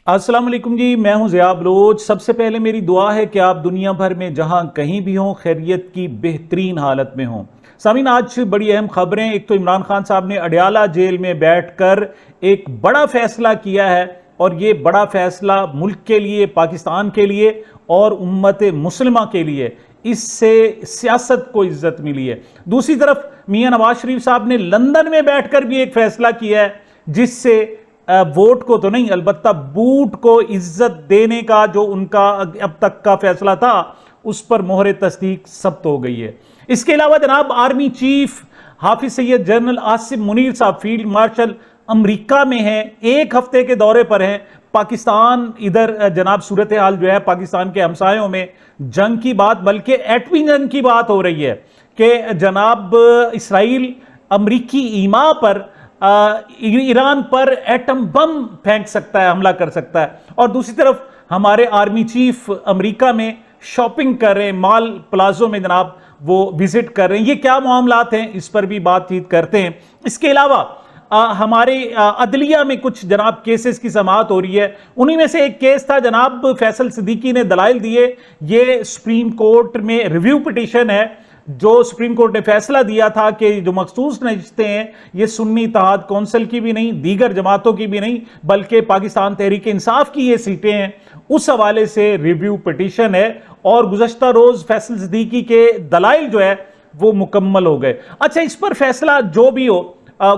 السلام علیکم جی، میں ہوں ضیاء بلوچ۔ سب سے پہلے میری دعا ہے کہ آپ دنیا بھر میں جہاں کہیں بھی ہوں خیریت کی بہترین حالت میں ہوں۔ سامعین، آج بڑی اہم خبریں۔ ایک تو عمران خان صاحب نے اڈیالہ جیل میں بیٹھ کر ایک بڑا فیصلہ کیا ہے، اور یہ بڑا فیصلہ ملک کے لیے، پاکستان کے لیے اور امت مسلمہ کے لیے، اس سے سیاست کو عزت ملی ہے۔ دوسری طرف میاں نواز شریف صاحب نے لندن میں بیٹھ کر بھی ایک فیصلہ کیا ہے، جس سے ووٹ کو تو نہیں، البتہ بوٹ کو عزت دینے کا جو ان کا اب تک کا فیصلہ تھا، اس پر مہر تصدیق ثبت ہو گئی ہے۔ اس کے علاوہ جناب آرمی چیف حافظ سید جنرل عاصم منیر صاحب فیلڈ مارشل امریکہ میں ہیں، ایک ہفتے کے دورے پر ہیں۔ پاکستان ادھر جناب صورتحال جو ہے پاکستان کے ہمسایوں میں جنگ کی بات، بلکہ ایٹمی جنگ کی بات ہو رہی ہے کہ جناب اسرائیل امریکی ایما پر ایران پر ایٹم بم پھینک سکتا ہے، حملہ کر سکتا ہے۔ اور دوسری طرف ہمارے آرمی چیف امریکہ میں شاپنگ کر رہے ہیں، مال پلازوں میں جناب وہ وزٹ کر رہے ہیں۔ یہ کیا معاملات ہیں، اس پر بھی بات چیت کرتے ہیں۔ اس کے علاوہ ہمارے عدلیہ میں کچھ جناب کیسز کی سماعت ہو رہی ہے۔ انہی میں سے ایک کیس تھا جناب فیصل صدیقی نے دلائل دیے، یہ سپریم کورٹ میں ریویو پٹیشن ہے، جو سپریم کورٹ نے فیصلہ دیا تھا کہ جو مخصوص نشستیں ہیں یہ سنی اتحاد کونسل کی بھی نہیں، دیگر جماعتوں کی بھی نہیں، بلکہ پاکستان تحریک انصاف کی یہ سیٹیں ہیں۔ اس حوالے سے ریویو پٹیشن ہے، اور گزشتہ روز فیصل صدیقی کے دلائل جو ہے وہ مکمل ہو گئے۔ اچھا، اس پر فیصلہ جو بھی ہو،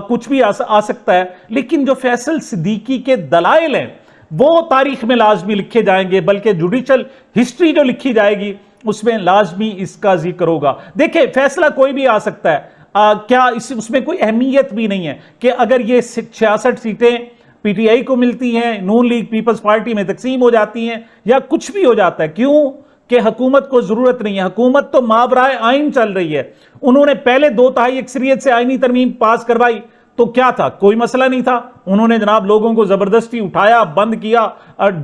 کچھ بھی آ سکتا ہے، لیکن جو فیصل صدیقی کے دلائل ہیں وہ تاریخ میں لازمی لکھے جائیں گے، بلکہ جوڈیشل ہسٹری جو لکھی جائے گی اس میں لازمی اس کا ذکر ہوگا۔ دیکھیں، فیصلہ کوئی بھی آ سکتا ہے، کیا اس میں کوئی اہمیت بھی نہیں ہے کہ اگر یہ 66 سیٹیں پی ٹی آئی کو ملتی ہیں، نون لیگ پیپلز پارٹی میں تقسیم ہو جاتی ہیں، یا کچھ بھی ہو جاتا ہے، کیوں کہ حکومت کو ضرورت نہیں ہے۔ حکومت تو ماورائے آئین چل رہی ہے۔ انہوں نے پہلے 2/3 اکثریت سے آئینی ترمیم پاس کروائی تو کیا تھا، کوئی مسئلہ نہیں تھا۔ انہوں نے جناب لوگوں کو زبردستی اٹھایا، بند کیا،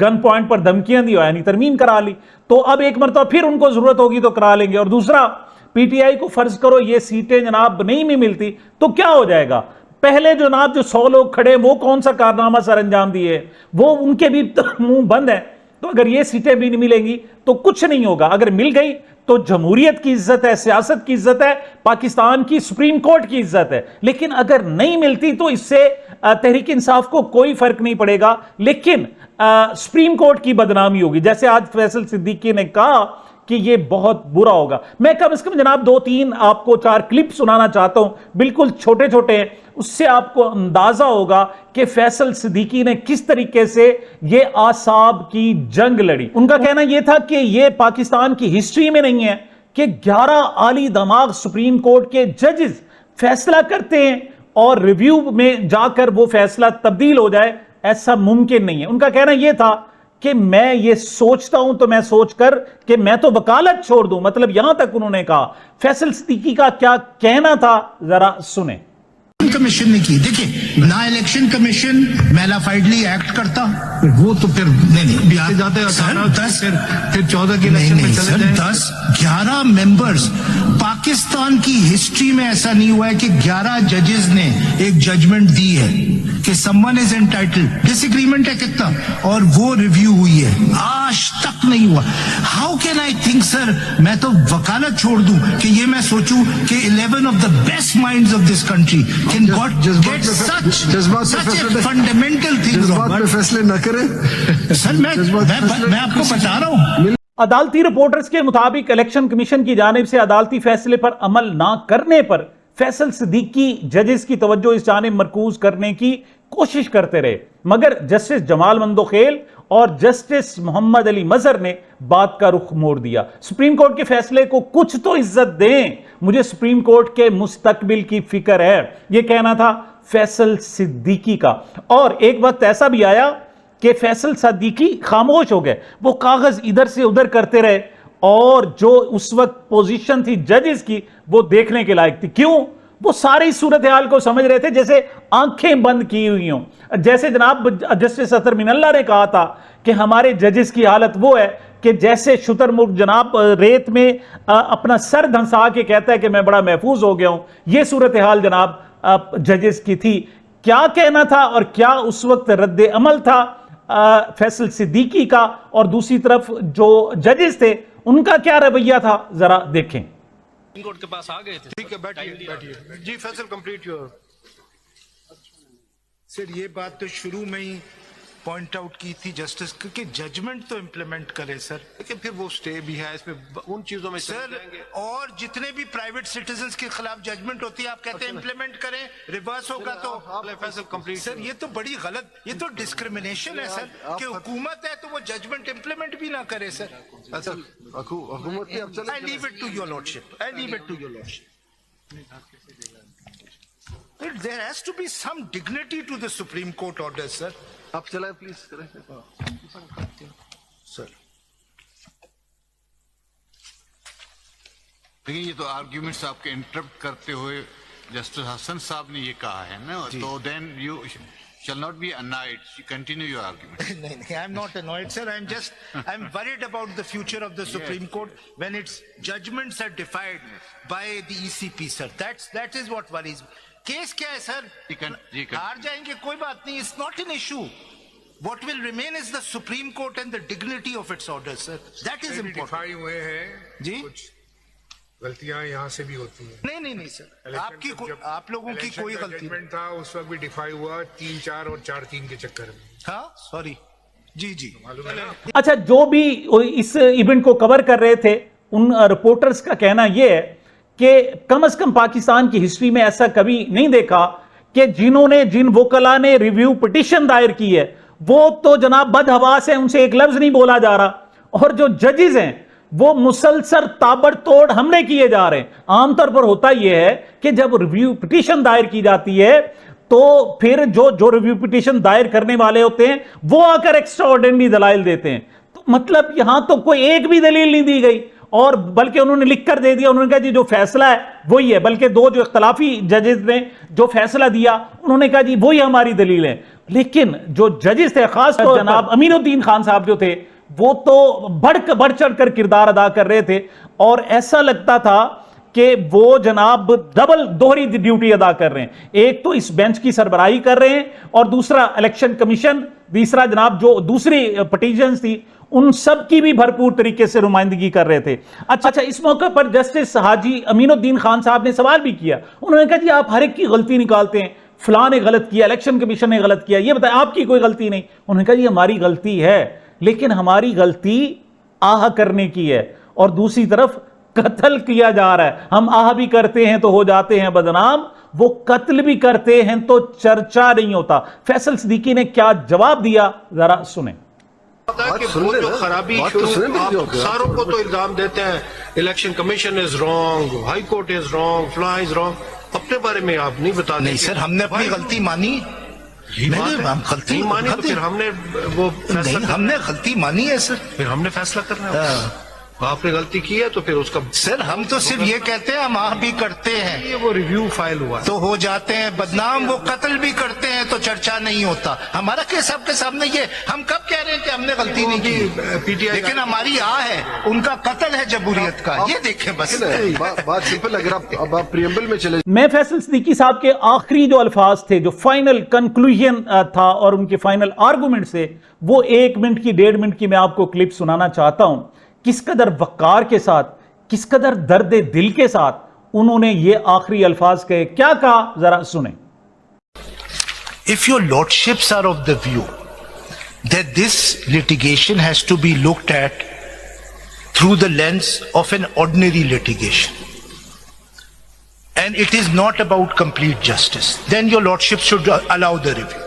گن پوائنٹ پر دھمکیاں دی، آئینی ترمیم کرا لی۔ تو اب ایک مرتبہ پھر ان کو ضرورت ہوگی تو کرا لیں گے۔ اور دوسرا، پی ٹی آئی کو فرض کرو یہ سیٹیں جناب نہیں بھی ملتی تو کیا ہو جائے گا؟ پہلے جناب جو 100 لوگ کھڑے وہ کون سا کارنامہ سر انجام دیے، وہ ان کے بھی منہ بند ہے۔ تو اگر یہ سیٹیں بھی نہیں ملیں گی تو کچھ نہیں ہوگا۔ اگر مل گئی تو جمہوریت کی عزت ہے، سیاست کی عزت ہے، پاکستان کی سپریم کورٹ کی عزت ہے۔ لیکن اگر نہیں ملتی تو اس سے تحریک انصاف کو کوئی فرق نہیں پڑے گا، لیکن سپریم کورٹ کی بدنامی ہوگی۔ جیسے آج فیصل صدیقی نے کہا کہ یہ بہت برا ہوگا۔ میں کم از کم جناب 2-3 آپ کو 4 کلپ سنانا چاہتا ہوں، بالکل چھوٹے چھوٹے ہیں، اس سے آپ کو اندازہ ہوگا کہ فیصل صدیقی نے کس طریقے سے یہ اعصاب کی جنگ لڑی۔ ان کا کہنا یہ تھا کہ یہ پاکستان کی ہسٹری میں نہیں ہے کہ 11 عالی دماغ سپریم کورٹ کے ججز فیصلہ کرتے ہیں اور ریویو میں جا کر وہ فیصلہ تبدیل ہو جائے، ایسا ممکن نہیں ہے۔ ان کا کہنا یہ تھا کہ میں یہ سوچتا ہوں تو میں سوچ کر کہ میں تو وکالت چھوڑ دوں، مطلب یہاں تک انہوں نے کہا۔ فیصل صدیقی کا کیا کہنا تھا، ذرا سنیں۔ کمیشن نے کی، دیکھیں نا الیکشن کمیشن میلا فائڈلی ایکٹ کرتا، وہ تو پھر نہیں جاتے پھر 14 کے الیکشن میں چلے جائیں۔ 10-11 ممبرز، پاکستان کی ہسٹری میں ایسا نہیں ہوا ہے کہ 11 ججز نے ایک ججمنٹ دی ہے کہ سمون از انٹائٹلڈ، ڈس ایگریمنٹ ہے کتنا، اور وہ ریویو ہوئی ہے، آج تک نہیں ہوا۔ ہاؤ کین آئی تھنک سر، میں تو وکالت چھوڑ دوں کہ یہ میں سوچوں کہ 11 of the best minds of this country can get such a fundamental thing wrong۔ پہ فیصلے نہ کریں سر میں آپ کو بتا رہا ہوں۔ عدالتی رپورٹرز کے مطابق الیکشن کمیشن کی جانب سے عدالتی فیصلے پر عمل نہ کرنے پر فیصل صدیقی ججز کی توجہ اس جانب مرکوز کرنے کی کوشش کرتے رہے، مگر جسٹس جمال مندوخیل اور جسٹس محمد علی مظہر نے بات کا رخ موڑ دیا۔ سپریم کورٹ کے فیصلے کو کچھ تو عزت دیں، مجھے سپریم کورٹ کے مستقبل کی فکر ہے، یہ کہنا تھا فیصل صدیقی کا۔ اور ایک وقت ایسا بھی آیا کہ فیصل صدیقی خاموش ہو گئے، وہ کاغذ ادھر سے ادھر کرتے رہے، اور جو اس وقت پوزیشن تھی ججز کی وہ دیکھنے کے لائق تھی۔ کیوں؟ وہ ساری صورتحال کو سمجھ رہے تھے جیسے آنکھیں بند کی ہوئی ہوں۔ جیسے جناب جسٹس اطہر من اللہ نے کہا تھا کہ ہمارے ججز کی حالت وہ ہے کہ جیسے شتر مرغ جناب ریت میں اپنا سر دھنسا کے کہتا ہے کہ میں بڑا محفوظ ہو گیا ہوں، یہ صورتحال جناب ججز کی تھی۔ کیا کہنا تھا اور کیا اس وقت رد عمل تھا، फैसल सिद्दीकी का और दूसरी तरफ जो जजेस थे उनका क्या रवैया था, जरा देखें। सुप्रीम कोर्ट के पास आ गए थे। ठीक है, बैठिए जी। Faisal complete your. सर ये बात तो शुरू में ही पॉइंट आउट की थी जस्टिस कि जजमेंट तो इम्प्लीमेंट करे सर। लेकिन फिर वो स्टे भी है इसमें, उन चीजों में चले सर जाएंगे। और जितने भी प्राइवेट सिटीजन्स के खिलाफ जजमेंट होती है आप कहते हैं इम्प्लीमेंट करें, रिवर्स होगा तो फैसल कंप्लीट। सर ये तो बड़ी गलत, ये तो डिस्क्रिमिनेशन है सर कि हुकूमत है तो वो जजमेंट इम्प्लीमेंट भी ना करे सर। सर हुकूमत की अब चले। I leave it to your lordship, I leave it to your lordship. There has to be some dignity to the Supreme Court orders, sir. आप चलाए प्लीज करें Sir. देखिए ये तो आर्ग्यूमेंट्स आपके इंटरप्ट करते हुए जस्टिस हसन साहब ने ये कहा है ना, तो then you shall not be annoyed. You continue your argument. No, I'm not annoyed, sir. I'm worried about the future of the Supreme Court when its judgments are defied by the ECP, sir. That is what worries me. Case क्या है sir? हार जाएंगे कोई बात नहीं, it's not an issue. What will remain is the Supreme Court and the dignity of its orders, sir. That is important. Defy हुए हैं जी? कुछ गलतियां यहाँ से भी होती हैं। नहीं सर, आप लोगों की कोई गलती नहीं। था उस वक्त भी डिफाई हुआ 3-4 और 4-3 के चक्कर में। हाँ सॉरी जी मालूम है ना? अच्छा, जो भी इस इवेंट को कवर कर रहे थे उन रिपोर्टर्स का कहना यह है कि कम से कम पाकिस्तान की हिस्ट्री में ऐसा कभी नहीं देखा कि जिन वकला ने रिव्यू पिटीशन दायर की है वो तो जनाब बदहवास है, उनसे एक लफ्ज नहीं बोला जा रहा, और जो जजेस हैं वो मुसलसल ताबड़तोड़ हमले किए जा रहे हैं। आमतौर पर होता यह है कि जब रिव्यू पिटीशन दायर की जाती है तो फिर जो रिव्यू पिटीशन दायर करने वाले होते हैं वो आकर एक्स्ट्राऑर्डिनरी दलाइल देते हैं। तो मतलब यहां तो कोई एक भी दलील नहीं दी गई, और बल्कि उन्होंने लिख कर दे दिया, उन्होंने कहा जी जो फैसला है वही है, बल्कि दो जो इख्तलाफी जजेस ने जो फैसला दिया उन्होंने कहा जी वही हमारी दलील है। लेकिन जो जजेस थे, खास तौर पर जनाब अमीनुद्दीन खान साहब जो थे, वो तो बढ़ चढ़ कर किरदार अदा कर रहे थे, और ऐसा लगता था कि वो जनाब दोहरी ड्यूटी अदा कर रहे हैं। एक तो इस बेंच की सरबराही कर रहे हैं और दूसरा इलेक्शन कमीशन, तीसरा जनाब जो दूसरी पिटीशंस थी उन सब की भी भरपूर तरीके से नुमाइंदगी कर रहे थे। अच्छा, इस मौके पर जस्टिस हाजी अमीनुद्दीन खान साहब ने सवाल भी किया। उन्होंने कहा जी आप हर एक की गलती निकालते हैं, फलां ने गलत किया, इलेक्शन कमीशन ने गलत किया, ये बताएं आपकी कोई गलती नहीं। उन्होंने कहा जी हमारी गलती है, लेकिन हमारी गलती आह करने की है और दूसरी तरफ कत्ल किया जा रहा है। हम आह भी करते हैं तो हो जाते हैं बदनाम, वो कत्ल भी करते हैं तो चर्चा नहीं होता। फैसल सिद्दीकी ने क्या जवाब दिया, जरा सुने। कि वो जो खराबी सारों को तो इल्जाम देते हैं, election commission is wrong, high court is wrong, फ्ला इज रॉन्ग, अपने बारे में आप नहीं बता। नहीं सर, हमने अपनी गलती मानी। हम गलती मानी तो फिर हमने वो हमने गलती मानी है सर, फिर हमने फैसला करना है। आपने गलती की है तो फिर उसका सर हम तो सिर्फ ये कहते हैं हम आह भी करते हैं, ये वो रिव्यू फाइल हुआ तो हो जाते हैं बदनाम, वो कत्ल भी करते हैं तो चर्चा नहीं होता। हमारा केस आपके सामने ये, हम कब कह रहे हैं कि हमने गलती नहीं की, पीटीआई लेकिन हमारी आह है, उनका कत्ल है जमहूरियत का, ये देखें बस। बात सिंपल। अगर अब आप प्रियम्बल में चले, मैं फैसल सिद्दीकी साहब के आखिरी जो अल्फाज थे, जो फाइनल कंक्लूजन था और उनके फाइनल आर्गूमेंट थे, वो 1 मिनट की 1.5 मिनट की मैं आपको क्लिप सुनाना चाहता हूं। किस कदर वक़ार के साथ, किस कदर दर्द दिल के साथ उन्होंने ये आखिरी अल्फाज कहे, क्या कहा, जरा सुने। If your lordships are of the view that this litigation has to be looked at through the lens of an ordinary litigation and it is not about complete justice, then your lordships should allow the review.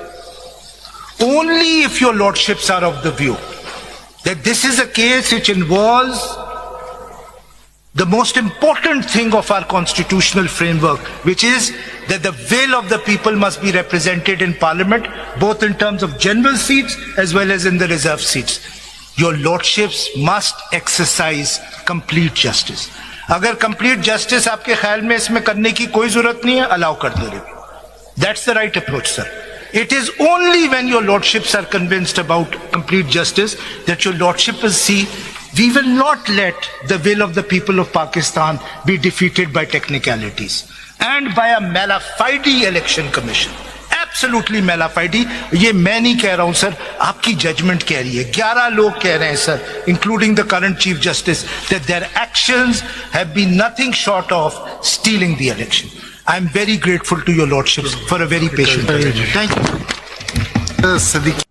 Only if your lordships are of the view that this is a case which involves the most important thing of our constitutional framework, which is that the will of the people must be represented in parliament, both in terms of general seats as well as in the reserved seats. Your lordships must exercise complete justice. अगर complete justice आपके ख्याल में इसमें करने की कोई जरूरत नहीं है, allow कर दो review. That's the right approach, sir. It is only when your lordships are convinced about complete justice that your lordship will see we will not let the will of the people of Pakistan be defeated by technicalities and by a mala fide election commission. Absolutely mala fide. ये मैं नहीं कह रहा हूं sir, आपकी judgement कह रही है, 11 लोग कह रहे हैं sir, including the current chief justice, that their actions have been nothing short of stealing the election. I am very grateful to your lordship for a very patient. Thank you.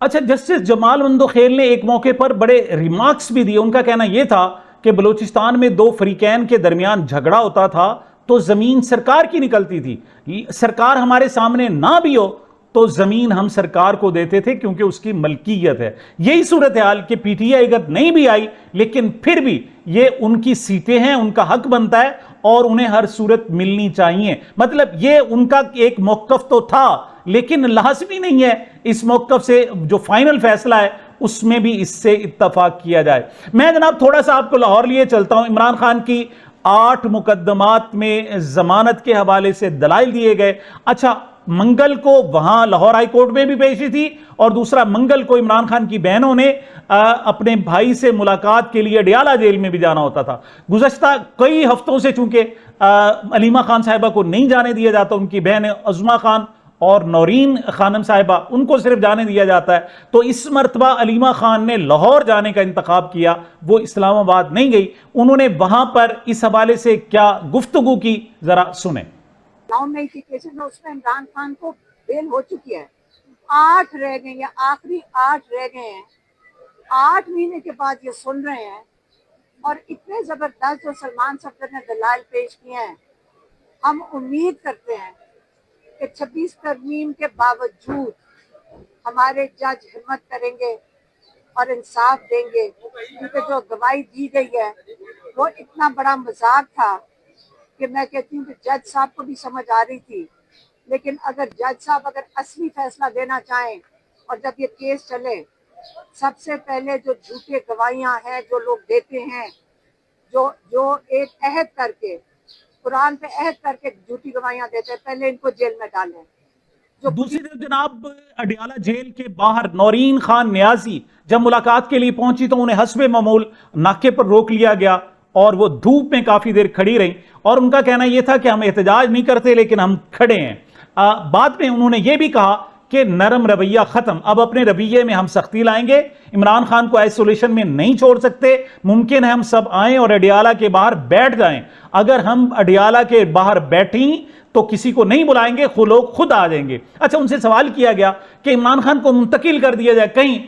अच्छा, justice Jamal Mandokhel ने एक मौके पर बड़े remarks भी दिए। उनका कहना यह था कि बलूचिस्तान में दो फरीकैन के दरमियान झगड़ा होता था तो जमीन सरकार की निकलती थी, सरकार हमारे सामने ना भी हो तो जमीन हम सरकार को देते थे क्योंकि उसकी मलकियत है। यही सूरत हाल कि पीटीआई अगर नहीं भी आई लेकिन फिर भी ये उनकी सीटें हैं, उनका हक बनता है और उन्हें हर सूरत मिलनी चाहिए। मतलब ये उनका एक मौक़िफ़ तो था लेकिन लाज़मी नहीं है इस मौक़िफ़ से जो फाइनल फैसला है उसमें भी इससे इत्तफाक किया जाए। मैं जनाब थोड़ा सा आपको लाहौर लिए चलता हूं। इमरान खान की 8 मुकदमात में जमानत के हवाले से दलाइल दिए गए। अच्छा, मंगल को वहां लाहौर हाई कोर्ट में भी पेशी थी और दूसरा मंगल को इमरान खान की बहनों ने अपने भाई से मुलाकात के लिए अडियाला जेल में भी जाना होता था। गुज़श्ता कई हफ्तों से चूंकि अलीमा खान साहिबा को नहीं जाने दिया जाता, उनकी बहन अज़मा खान और नौरीन खानम साहिबा, उनको सिर्फ जाने दिया जाता है, तो इस मरतबा अलीमा खान ने लाहौर जाने का इंतखाब किया, वो इस्लामाबाद नहीं गई। उन्होंने वहां पर इस हवाले से क्या गुफ्तगू की, जरा सुने। 9 मई की केसेस में उसमें इमरान खान को बेल हो चुकी है, 8 रह गए या आखिरी 8 रह गए हैं। 8 महीने के बाद ये सुन रहे हैं और इतने जबरदस्त जो सलमान सफदर ने दलाल पेश किए हैं। हम उम्मीद करते हैं कि 26 तरमीम के बावजूद हमारे जज हिम्मत करेंगे और इंसाफ देंगे, क्योंकि जो गवाही दी गई है वो इतना बड़ा मजाक था कि मैं कहती हूँ कि जज साहब को भी समझ आ रही थी। लेकिन अगर जज साहब अगर असली फैसला देना चाहें और जब ये केस चले, सबसे पहले जो झूठे गवाहियां हैं जो लोग देते हैं, जो एक अहद करके कुरान पे अहद करके झूठी गवाहियां देते हैं, पहले इनको जेल में डालें। दूसरी तरफ जनाब अडियाला जेल के बाहर नौरीन खान न्याजी जब मुलाकात के लिए पहुंची तो उन्हें हस्बे मामूल नाके पर रोक लिया गया और वो धूप में काफी देर खड़ी रही और उनका कहना यह था कि हम एहतजाज नहीं करते लेकिन हम खड़े हैं। बाद में उन्होंने ये भी कहा कि नरम रवैया खत्म, अब अपने रवैये में हम सख्ती लाएंगे, इमरान खान को आइसोलेशन में नहीं छोड़ सकते, मुमकिन है हम सब आएं और अडियाला के बाहर बैठ जाएं। अगर हम अडियाला के बाहर बैठें तो किसी को नहीं बुलाएंगे, लोग खुद आ जाएंगे। अच्छा, उनसे सवाल किया गया कि इमरान खान को मुंतकिल कर दिया जाए कहीं,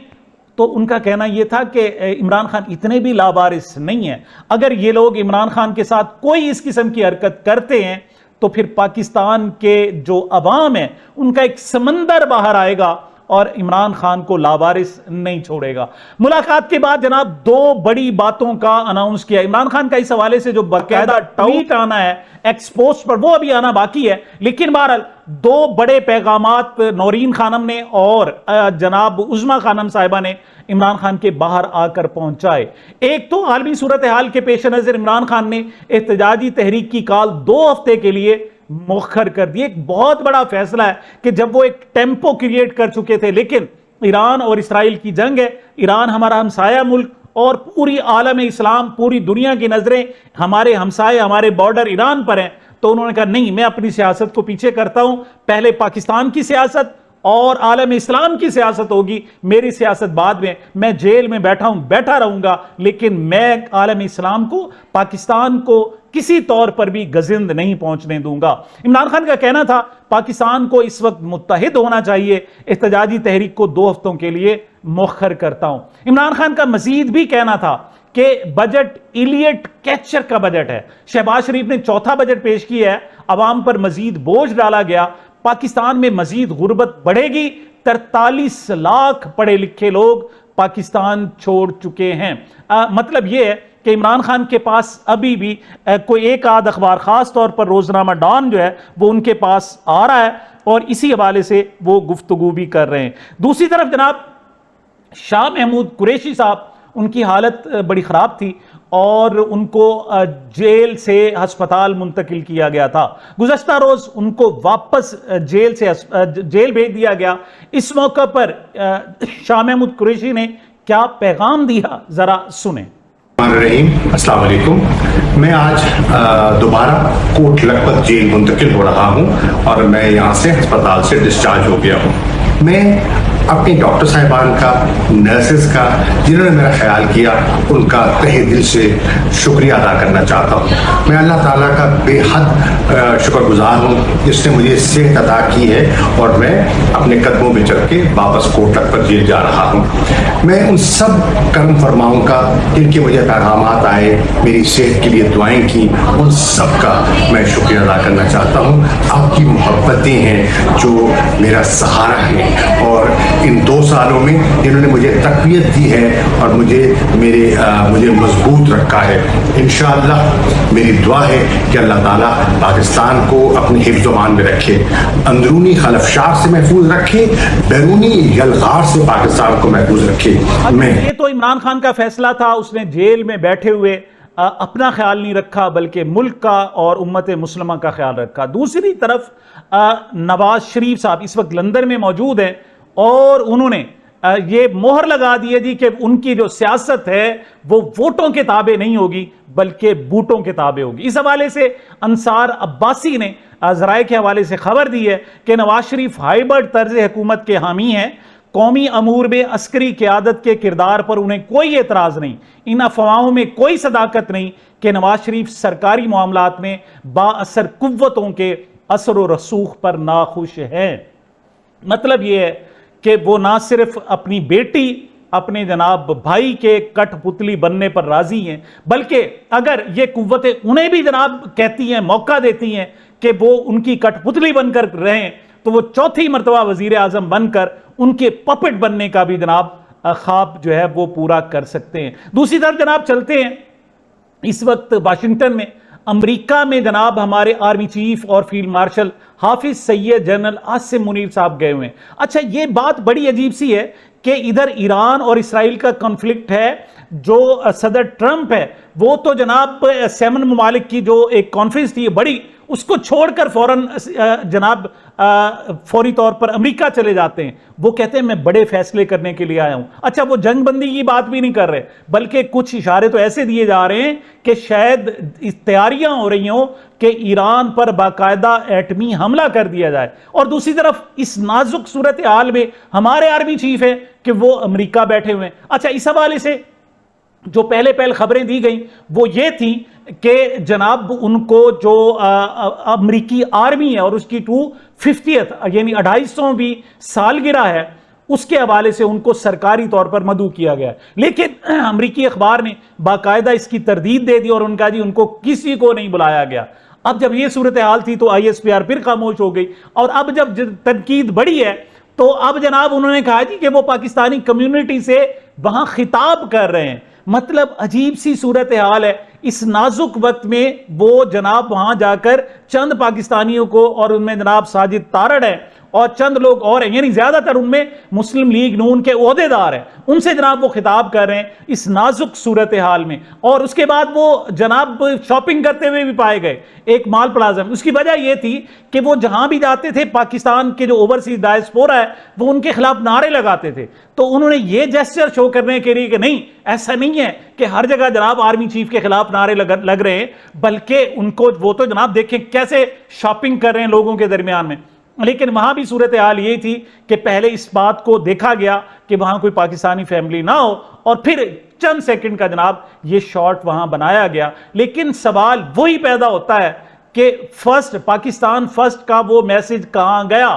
तो उनका कहना यह था कि इमरान खान इतने भी लावारिस नहीं है। अगर ये लोग इमरान खान के साथ कोई इस किस्म की हरकत करते हैं तो फिर पाकिस्तान के जो अवाम है उनका एक समंदर बाहर आएगा और इमरान खान को लावारिस नहीं छोड़ेगा। मुलाकात के बाद जनाब 2 बड़ी बातों का अनाउंस किया इमरान खान का। इस हवाले से जो बाकायदा ट्वीट आना है एक्सपोस्ट पर, वो अभी आना बाकी है, लेकिन बहरहाल 2 बड़े पैगामात नौरीन खानम ने और जनाब उज़मा खानम साहिबा ने इमरान खान के बाहर आकर पहुंचाए। एक तो आलमी सूरत हाल के पेश नजर इमरान खान ने एहतजाजी तहरीक की काल 2 हफ्ते के लिए मौखर कर दी। एक बहुत बड़ा फैसला है कि जब वो एक टेम्पो क्रिएट कर चुके थे, लेकिन ईरान और इसराइल की जंग है, ईरान हमारा हमसाया मुल्क और पूरी आलम इस्लाम, पूरी दुनिया की नजरें हमारे हमसाए, हमारे बॉर्डर ईरान पर हैं, तो उन्होंने कहा नहीं, मैं अपनी सियासत को पीछे करता हूं, पहले पाकिस्तान की सियासत और आलम इस्लाम की सियासत होगी, मेरी सियासत बाद में। मैं जेल में बैठा रहूंगा, लेकिन मैं आलम इस्लाम को, पाकिस्तान को किसी तौर पर भी गजिंद नहीं पहुंचने दूंगा। इमरान खान का कहना था पाकिस्तान को इस वक्त मुत्तहिद होना चाहिए, एहतजाजी तहरीक को 2 हफ्तों के लिए मौखर करता हूं। इमरान खान का मजीद भी कहना था कि बजट इलियट कैचर का बजट है। शहबाज शरीफ ने 4था बजट पेश किया है, अवाम पर मजीद बोझ डाला गया, पाकिस्तान में मजीद गुर्बत बढ़ेगी, 43 लाख पढ़े लिखे लोग पाकिस्तान छोड़ चुके हैं। मतलब यह है कि इमरान खान के पास अभी भी कोई एक आध अखबार, खास तौर पर रोजनामा डॉन जो है वो उनके पास आ रहा है और इसी हवाले से वो गुफ्तगू भी कर रहे हैं। दूसरी तरफ जनाब शाह महमूद कुरैशी साहब, उनकी हालत बड़ी ख़राब थी और उनको जेल से हस्पताल मुंतकिल किया गया था। गुज़श्ता रोज़ उनको वापस जेल भेज दिया गया। इस मौके पर शाह महमूद कुरैशी ने क्या पैगाम दिया, ज़रा सुने। हमारे रहीम, अस्सलाम वालेकुम। मैं आज दोबारा कोट लखपत जेल मुंतकिल हो रहा हूँ और मैं यहाँ से अस्पताल से डिस्चार्ज हो गया हूँ। मैं अपनी डॉक्टर साहिबान का, नर्सेस का, जिन्होंने मेरा ख्याल किया, उनका तहे दिल से शुक्रिया अदा करना चाहता हूँ। मैं अल्लाह ताला का बेहद शुक्रगुजार हूँ जिसने मुझे सेहत अदा की है और मैं अपने कदमों में चल के वापस कोट लखपत जेल जा रहा हूँ। मैं उन सब करम फरमाओं का जिनके मुझे पैगामात आए, मेरी सेहत के लिए दुआएं की, उन सब का मैं शुक्रिया अदा करना चाहता हूँ। आपकी मोहब्बतें हैं जो मेरा सहारा है और इन 2 सालों में जिन्होंने मुझे तक़वियत दी है और मुझे मजबूत रखा है। इंशाअल्लाह मेरी दुआ है कि अल्लाह ताला पाकिस्तान को अपने हिफ्ज़ व अमान में रखे, अंदरूनी खलफशार से महफूज रखे, बैरूनी यलगार से पाकिस्तान को महफूज रखे। ये तो इमरान खान का फैसला था, उसने जेल में बैठे हुए अपना ख्याल नहीं रखा बल्कि मुल्क का और उम्मत मुस्लिमा का ख्याल रखा। दूसरी तरफ नवाज शरीफ साहब इस वक्त लंदन में मौजूद हैं और उन्होंने ये मोहर लगा दी है जी कि उनकी जो सियासत है वो वोटों के ताबे नहीं होगी बल्कि बूटों के ताबे होगी। इस हवाले से अंसार अब्बासी ने ज़राए के हवाले से खबर दी है कि नवाज शरीफ हाइब्रिड तर्ज हुकूमत के हामी हैं, कौमी अमूर में अस्करी क़यादत के किरदार पर उन्हें कोई एतराज़ नहीं, इन अफवाहों में कोई सदाकत नहीं कि नवाज शरीफ सरकारी मामलात में बाअसर कुव्वतों के असर व रसूख पर नाखुश हैं। मतलब ये है कि वो ना सिर्फ अपनी बेटी, अपने जनाब भाई के कठपुतली बनने पर राजी हैं, बल्कि अगर ये कुव्वतें उन्हें भी जनाब कहती हैं, मौका देती हैं कि वो उनकी कठपुतली बनकर रहें, तो वो चौथी मरतबा वजीर आजम बनकर उनके पपेट बनने का भी जनाब ख्वाब जो है वो पूरा कर सकते हैं। दूसरी तरफ जनाब चलते हैं, इस वक्त वाशिंगटन में अमेरिका में जनाब हमारे आर्मी चीफ और फील्ड मार्शल हाफिज सैयद जनरल आसिम मुनीर साहब गए हुए हैं। अच्छा, ये बात बड़ी अजीब सी है कि इधर ईरान और इसराइल का कॉन्फ्लिक्ट है, जो सदर ट्रंप है वो तो जनाब 7 ममालिक की जो एक कॉन्फ्रेंस थी बड़ी, उसको छोड़कर फौरन जनाब फौरी तौर पर अमेरिका चले जाते हैं। वो कहते हैं मैं बड़े फैसले करने के लिए आया हूं। अच्छा, वो जंग बंदी की बात भी नहीं कर रहे, बल्कि कुछ इशारे तो ऐसे दिए जा रहे हैं कि शायद इस तैयारियां हो रही हों कि ईरान पर बाकायदा एटमी हमला कर दिया जाए। और दूसरी तरफ इस नाजुक सूरत हाल में हमारे आर्मी चीफ है कि वो अमेरिका बैठे हुए हैं। अच्छा, इस हवाले से जो पहले खबरें दी गई वो ये थी कि जनाब उनको जो अमेरिकी आर्मी है और उसकी 250th यानी 250वीं सालगिरह है, उसके हवाले से उनको सरकारी तौर पर मदऊ किया गया। लेकिन अमेरिकी अखबार ने बाकायदा इसकी तरदीद दे दी और उनका जी उनको किसी को नहीं बुलाया गया। अब जब ये सूरत हाल थी तो ISPR फिर खामोश हो गई और अब जब तनकीद बढ़ी है तो अब जनाब उन्होंने कहा जी कि वो पाकिस्तानी कम्युनिटी से वहां खिताब कर रहे हैं। मतलब अजीब सी सूरत हाल है। इस नाजुक वक्त में वो जनाब वहां जाकर चंद पाकिस्तानियों को, और उनमें जनाब साजिद तारड़ है और चंद लोग और हैं, यानी ज्यादातर उनमें मुस्लिम लीग नून के ओहदेदार हैं, उनसे जनाब वो खिताब कर रहे हैं इस नाजुक सूरत हाल में। और उसके बाद वो जनाब शॉपिंग करते हुए भी पाए गए एक माल प्लाजा में। उसकी वजह यह थी कि वो जहां भी जाते थे पाकिस्तान के जो ओवरसीज डायस्पोरा है वो उनके खिलाफ नारे लगाते थे। तो उन्होंने ये जेस्चर शो करने के लिए कि नहीं, ऐसा नहीं है कि हर जगह जनाब आर्मी चीफ के खिलाफ नारे लग रहे हैं, बल्कि उनको वो तो जनाब देखें कैसे शॉपिंग कर रहे हैं लोगों के दरमियान में। लेकिन वहां भी सूरत हाल ये थी कि पहले इस बात को देखा गया कि वहां कोई पाकिस्तानी फैमिली ना हो और फिर चंद सेकंड का जनाब ये शॉट वहां बनाया गया। लेकिन सवाल वही पैदा होता है कि फर्स्ट पाकिस्तान फर्स्ट का वो मैसेज कहां गया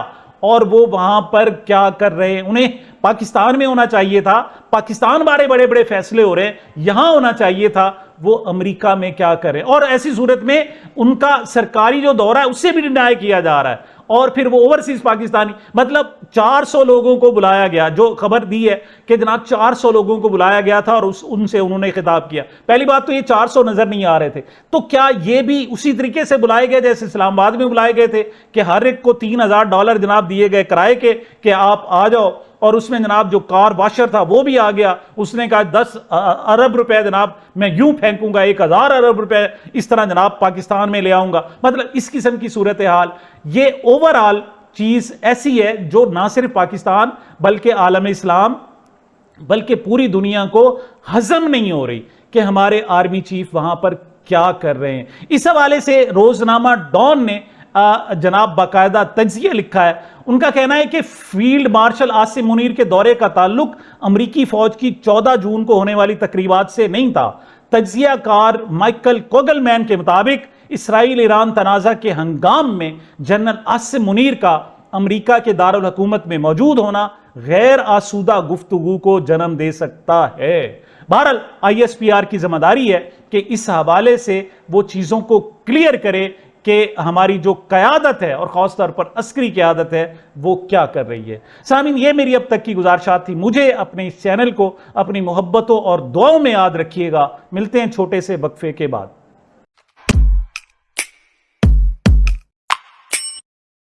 और वो वहां पर क्या कर रहे हैं। उन्हें पाकिस्तान में होना चाहिए था, पाकिस्तान बारे बड़े बड़े फैसले हो रहे हैं, यहां होना चाहिए था वो अमेरिका में क्या करें। और ऐसी सूरत में उनका सरकारी जो दौरा है उससे भी डिनाई किया जा रहा है। और फिर वो ओवरसीज पाकिस्तानी, मतलब 400 लोगों को बुलाया गया, जो खबर दी है कि जनाब 400 लोगों को बुलाया गया था और उनसे उन्होंने खिताब किया। पहली बात तो ये 400 नजर नहीं आ रहे थे, तो क्या ये भी उसी तरीके से बुलाए गए जैसे इस्लामाबाद में बुलाए गए थे कि हर एक को $3000 जनाब दिए गए किराए के कि आप आ जाओ। और उसमें जनाब जो कार वाशर था वो भी आ गया, उसने कहा 10 अरब रुपए जनाब मैं यूं फेंकूंगा, 1000 अरब रुपए इस तरह जनाब पाकिस्तान में ले आऊंगा। मतलब इस किस्म की सूरत हाल, ये ओवरऑल चीज ऐसी है जो ना सिर्फ पाकिस्तान बल्कि आलम इस्लाम بلکہ پوری دنیا کو ہضم نہیں ہو رہی کہ ہمارے آرمی چیف وہاں پر کیا کر رہے ہیں۔ اس حوالے سے روزنامہ ڈان نے جناب باقاعدہ تجزیہ لکھا ہے۔ ان کا کہنا ہے کہ فیلڈ مارشل عاصم منیر کے دورے کا تعلق امریکی فوج کی 14 جون کو ہونے والی تقریبات سے نہیں تھا۔ تجزیہ کار مائیکل کوگل مین کے مطابق اسرائیل ایران تنازع کے ہنگام میں جنرل عاصم منیر کا امریکہ کے دارالحکومت میں موجود ہونا غیر آسودہ گفتگو کو جنم دے سکتا ہے۔ بہرحال ISPR کی ذمہ داری ہے کہ اس حوالے سے وہ چیزوں کو کلیئر کرے کہ ہماری جو قیادت ہے اور خاص طور پر عسکری قیادت ہے وہ کیا کر رہی ہے۔ سامعین، یہ میری اب تک کی گزارشات تھی۔ مجھے اپنے اس چینل کو اپنی محبتوں اور دعاؤں میں یاد رکھیے گا۔ ملتے ہیں چھوٹے سے وقفے کے بعد۔